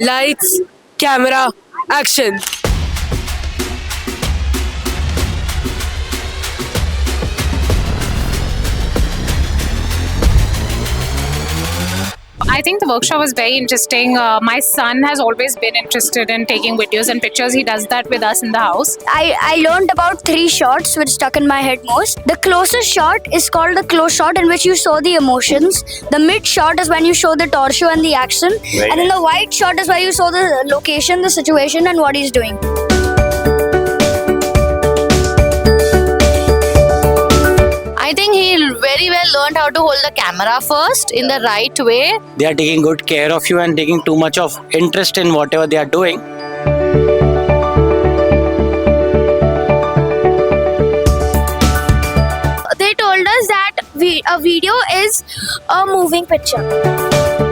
Lights, camera, action. I think the workshop was very interesting. My son has always been interested in taking videos and pictures. He does that with us in the house. I learned about 3 shots which stuck in my head most. The closest shot is called the close shot, in which you show the emotions. The mid shot is when you show the torso and the action. Right. And then the wide shot is where you show the location, the situation, and what he's doing. I think he very well learned how to hold the camera first in the right way. They are taking good care of you and taking too much of interest in whatever they are doing. They told us that a video is a moving picture.